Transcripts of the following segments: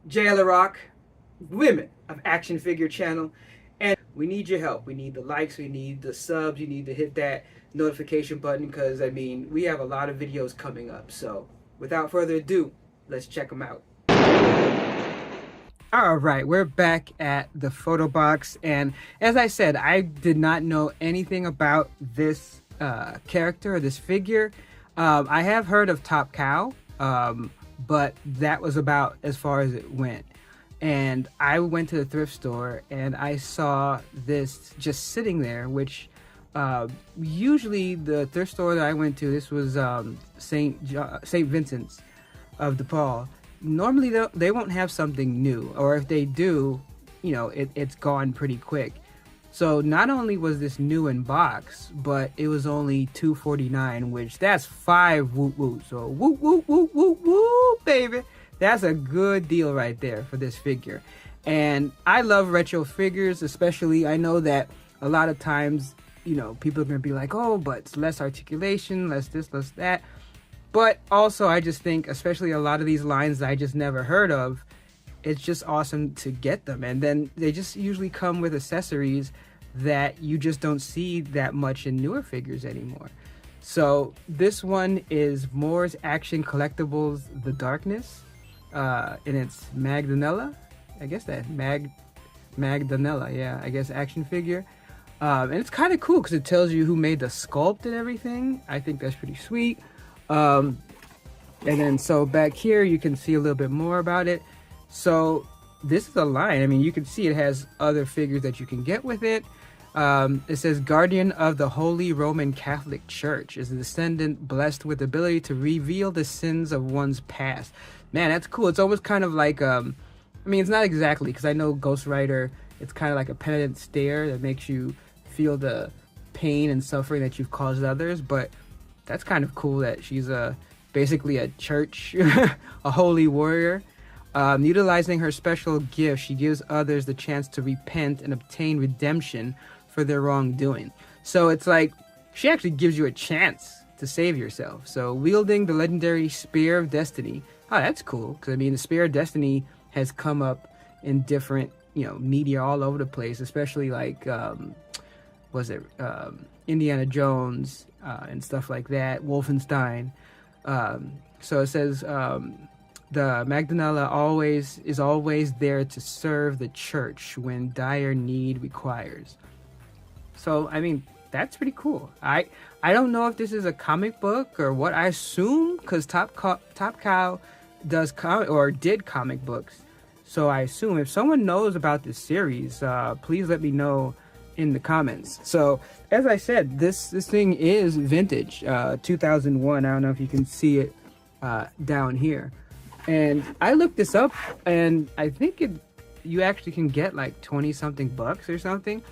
Jayla Rock, Women of Action Figure channel, and we need your help. We need the likes, we need the subs, you need to hit that notification button because I mean we have a lot of videos coming up. So without further ado, let's check them out. All right, we're back at the photo box, and as I said, I did not know anything about this character or this figure. I have heard of Top Cow, but that was about as far as it went. And I went to the thrift store and I saw this just sitting there, which usually the thrift store that I went to, this was Saint Vincent's of de Paul. Normally they won't have something new, or if they do, you know, it's gone pretty quick. So not only was this new in box, but it was only $2.49, which that's 5 woot woot. So woot woot woot woot woot, baby. That's a good deal right there for this figure. And I love retro figures, especially I know that a lot of times, you know, people are gonna be like, oh, but it's less articulation, less this, less that. But also, I just think, especially a lot of these lines that I just never heard of, it's just awesome to get them. And then they just usually come with accessories that you just don't see that much in newer figures anymore. So this one is Moore's Action Collectibles The Darkness. And it's Magdalena. I guess that Magdalena, yeah, I guess action figure. And it's kind of cool because it tells you who made the sculpt and everything. I think that's pretty sweet. And then so back here you can see a little bit more about it. So this is a line. I mean, you can see it has other figures that you can get with it. It says Guardian of the Holy Roman Catholic Church, is a descendant blessed with the ability to reveal the sins of one's past. Man, that's cool. It's almost kind of like I mean, it's not exactly, because I know Ghost Rider, it's kind of like a penitent stare that makes you feel the pain and suffering that you've caused others, but that's kind of cool that she's basically a church, a holy warrior. Utilizing her special gift, she gives others the chance to repent and obtain redemption for their wrongdoing. So it's like she actually gives you a chance to save yourself. So wielding the legendary Spear of Destiny. Oh, that's cool, because I mean the Spear of Destiny has come up in different, you know, media all over the place, especially like Indiana Jones and stuff like that, Wolfenstein. So it says the Magdalena is always there to serve the church when dire need requires. So I mean, that's pretty cool. I don't know if this is a comic book or what. I assume, because Top Cow does did comic books, so I assume if someone knows about this series, please let me know in the comments. So as I said, this thing is vintage, 2001. I don't know if you can see it down here. And I looked this up, and I think you actually can get like 20 something bucks or something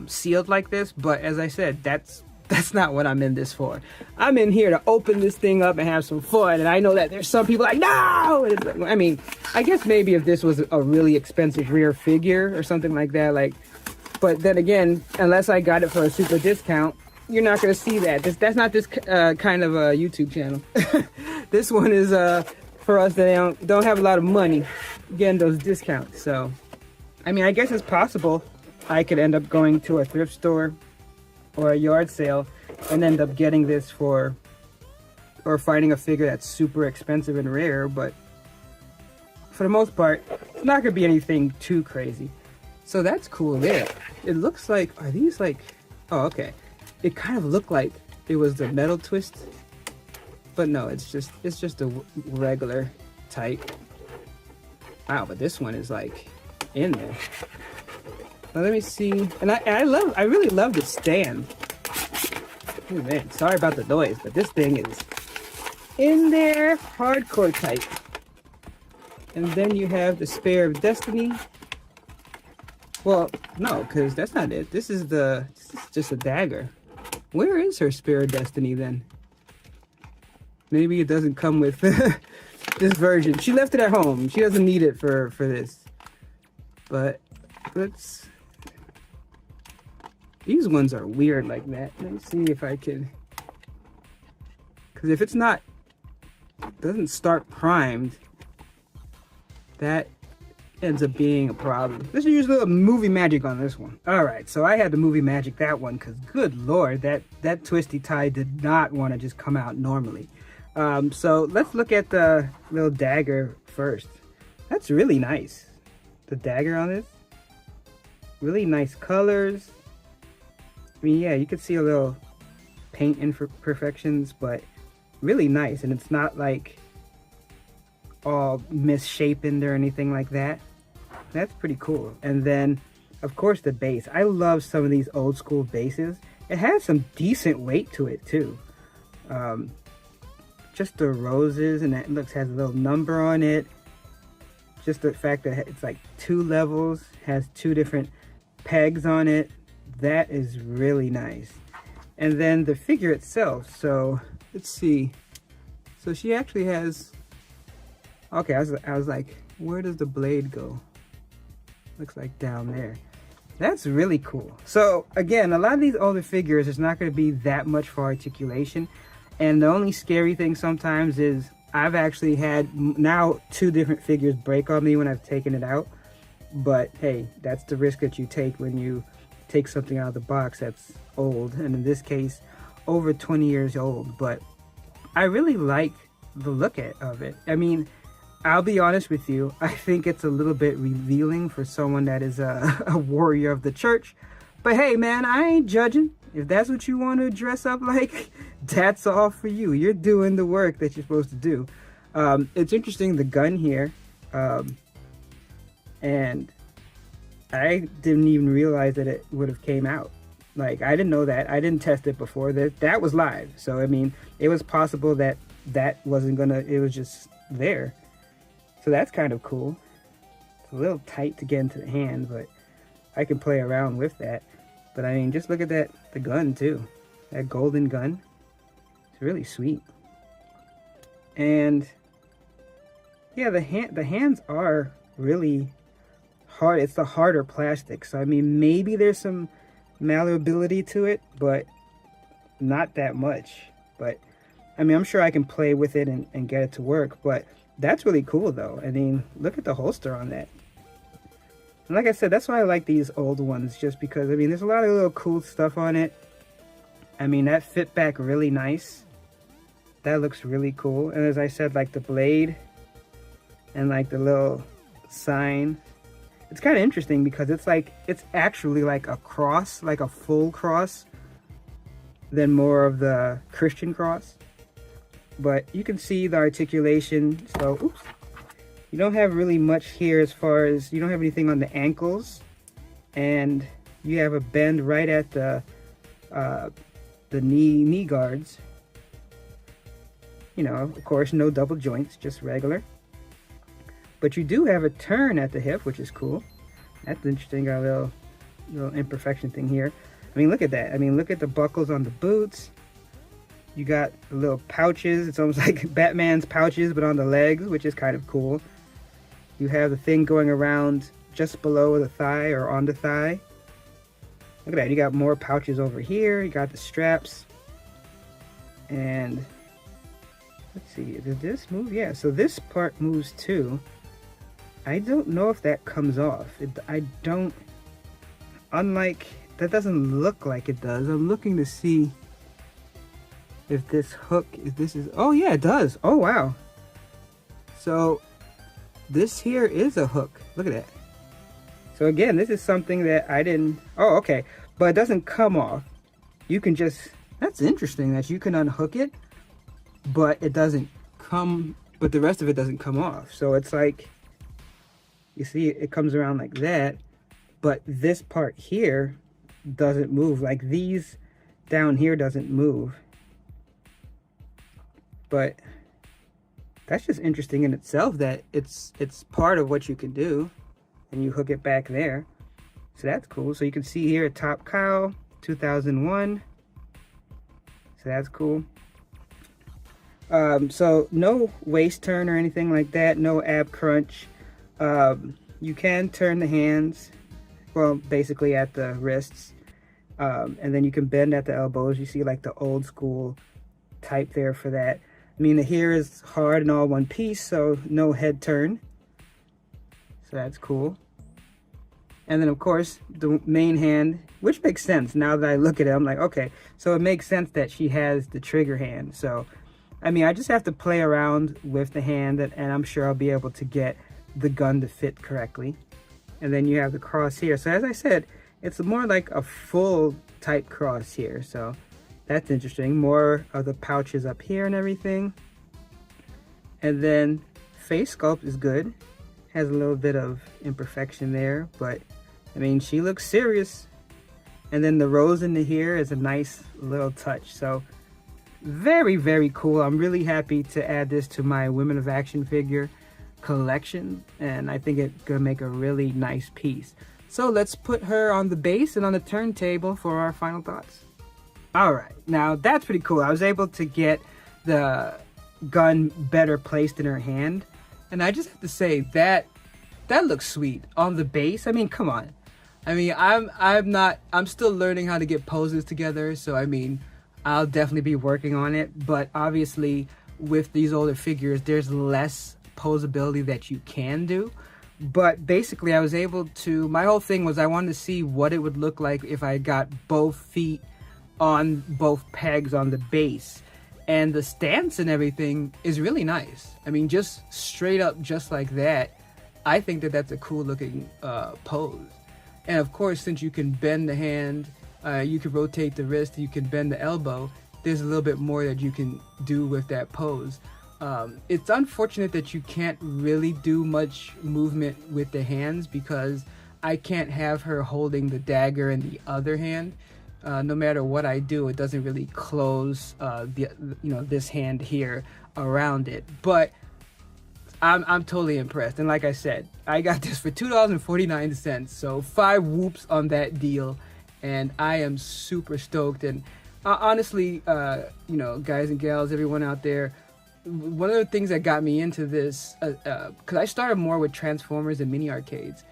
sealed like this. But as I said, that's not what I'm in this for. I'm in here to open this thing up and have some fun. And I know that there's some people like, no! And it's like, I mean, I guess maybe if this was a really expensive rare figure or something like that, like, but then again, unless I got it for a super discount, you're not going to see that. That's not this kind of a YouTube channel. This one is for us that don't have a lot of money getting those discounts. So, I mean, I guess it's possible I could end up going to a thrift store or a yard sale and end up getting this or finding a figure that's super expensive and rare, but for the most part, it's not going to be anything too crazy. So that's cool there. It looks like, are these like, oh, okay. It kind of looked like it was the metal twist, but no, it's just a regular type. Wow, but this one is like in there. Now let me see, and I really love the stand. Oh man, sorry about the noise, but this thing is in there, hardcore tight. And then you have the Spear of Destiny. Well, no, because that's not it. This is just a dagger. Where is her Spear of Destiny then? Maybe it doesn't come with this version. She left it at home. She doesn't need it for this. But let's... These ones are weird like that. Let me see if I can... Because if it's not... doesn't start primed, that ends up being a problem. Let's use a little movie magic on this one. All right, so I had to movie magic that one because good Lord, that twisty tie did not want to just come out normally. So let's look at the little dagger first. That's really nice. The dagger on this, really nice colors. I mean, yeah, you can see a little paint imperfections, but really nice. And it's not like all misshapen or anything like that. That's pretty cool. And then, of course, the base. I love some of these old school bases. It has some decent weight to it too. Just the roses, and that has a little number on it. Just the fact that it's like 2 levels, has 2 different pegs on it. That is really nice. And then the figure itself. So let's see. So she actually has. Okay, I was like, where does the blade go? Looks like down there. That's really cool. So again, a lot of these older figures, there's not going to be that much for articulation. And the only scary thing sometimes is I've actually had now 2 different figures break on me when I've taken it out. But hey, that's the risk that you take when you take something out of the box that's old. And in this case, over 20 years old. But I really like the look of it. I mean, I'll be honest with you. I think it's a little bit revealing for someone that is a warrior of the church. But hey, man, I ain't judging. If that's what you want to dress up like, that's all for you. You're doing the work that you're supposed to do. It's interesting, the gun here. And I didn't even realize that it would have came out. Like, I didn't know that. I didn't test it before. That was live. So, I mean, it was possible that wasn't gonna, it was just there. So that's kind of cool. It's a little tight to get into the hand, but I can play around with that. But I mean, just look at that, the gun too. That golden gun. It's really sweet. And yeah, the hands are really hard. It's the harder plastic. So I mean, maybe there's some malleability to it, but not that much. But I mean, I'm sure I can play with it and get it to work. But that's really cool though. I mean, look at the holster on that. And like I said, that's why I like these old ones, just because, I mean, there's a lot of little cool stuff on it. I mean, that fit back really nice. That looks really cool. And as I said, like the blade and like the little sign. It's kind of interesting because it's actually like a cross, like a full cross, than more of the Christian cross. But you can see the articulation. So, oops. You don't have really much here as far as, you don't have anything on the ankles, and you have a bend right at the knee guards. You know, of course, no double joints, just regular. But you do have a turn at the hip, which is cool. That's interesting. Got a little imperfection thing here. I mean, look at that. I mean, look at the buckles on the boots. You got the little pouches. It's almost like Batman's pouches, but on the legs, which is kind of cool. You have the thing going around just below the thigh or on the thigh. Look at that. You got more pouches over here. You got the straps. And let's see. Did this move? Yeah. So this part moves too. I don't know if that comes off. I don't. Unlike, that doesn't look like it does. I'm looking to see if this hook, if this is, oh yeah, it does. Oh wow. So this here is a hook. Look at that. So again, this is something that I didn't, oh okay, but it doesn't come off. You can just, that's interesting that you can unhook it, but it doesn't come, but the rest of it doesn't come off. So it's like, you see it comes around like that, but this part here doesn't move. Like these down here doesn't move. But that's just interesting in itself that it's part of what you can do, and you hook it back there. So that's cool. So you can see here Top Cow 2001. So that's cool. So no waist turn or anything like that. No ab crunch. You can turn the hands, well, basically at the wrists, and then you can bend at the elbows. You see like the old school type there for that. I mean, the hair is hard and all one piece, so no head turn. So that's cool. And then of course the main hand, which makes sense now that I look at it. I'm like, okay, so it makes sense that she has the trigger hand. So I mean, I just have to play around with the hand, and I'm sure I'll be able to get the gun to fit correctly. And then you have the cross here. So as I said, it's more like a full type cross here. So that's interesting. More of the pouches up here and everything. And then face sculpt is good. Has a little bit of imperfection there, but I mean, she looks serious. And then the rose into here is a nice little touch. So very, very cool. I'm really happy to add this to my Women of Action figure collection, and I think it's gonna make a really nice piece. So let's put her on the base and on the turntable for our final thoughts. All right, now that's pretty cool. I was able to get the gun better placed in her hand, and I just have to say that looks sweet on the base. I mean, come on. I mean, I'm still learning how to get poses together, so I mean, I'll definitely be working on it, but obviously with these older figures, there's less posability that you can do. But basically I was able to, my whole thing was I wanted to see what it would look like if I got both feet on both pegs on the base. And the stance and everything is really nice. I mean, just straight up, just like that, I think that that's a cool looking pose. And of course, since you can bend the hand, you can rotate the wrist, you can bend the elbow, there's a little bit more that you can do with that pose. It's unfortunate that you can't really do much movement with the hands because I can't have her holding the dagger in the other hand. No matter what I do, it doesn't really close this hand here around it. But I'm totally impressed. And like I said, I got this for $2.49, so 5 whoops on that deal. And I am super stoked. And honestly, guys and gals, everyone out there, one of the things that got me into this, because I started more with Transformers and mini arcades.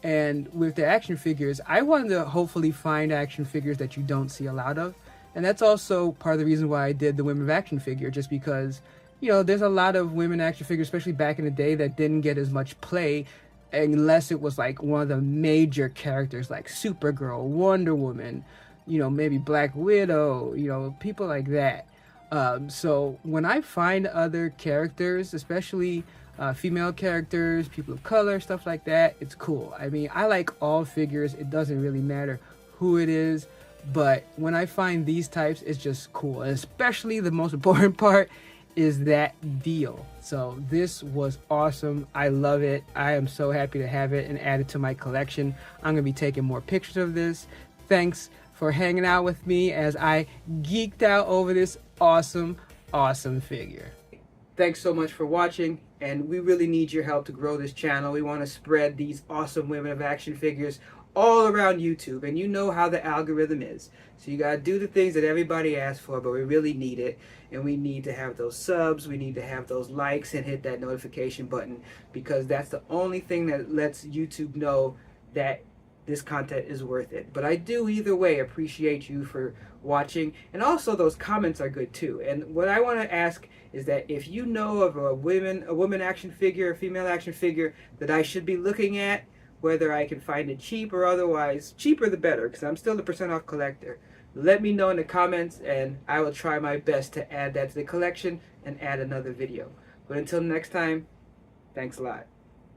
And with the action figures, I wanted to hopefully find action figures that you don't see a lot of. And that's also part of the reason why I did the Women of Action figure, just because, there's a lot of women action figures, especially back in the day, that didn't get as much play unless it was like one of the major characters like Supergirl, Wonder Woman, maybe Black Widow, people like that. So when I find other characters, especially female characters, people of color, stuff like that, it's cool. I mean, I like all figures. It doesn't really matter who it is, but when I find these types, it's just cool. And especially the most important part is that deal. So this was awesome. I love it. I am so happy to have it and add it to my collection. I'm gonna be taking more pictures of this. Thanks for hanging out with me as I geeked out over this awesome figure. Thanks so much for watching, and we really need your help to grow this channel. We want to spread these awesome Women of Action figures all around YouTube, and you know how the algorithm is. So you gotta do the things that everybody asks for, but we really need it, and we need to have those subs, we need to have those likes, and hit that notification button, because that's the only thing that lets YouTube know that this content is worth it. But I do either way appreciate you for watching, and also those comments are good too. And what I want to ask is that if you know of a woman action figure, a female action figure that I should be looking at, whether I can find it cheap or otherwise, cheaper the better, because I'm still the % off collector. Let me know in the comments, and I will try my best to add that to the collection and add another video. But until next time, thanks a lot.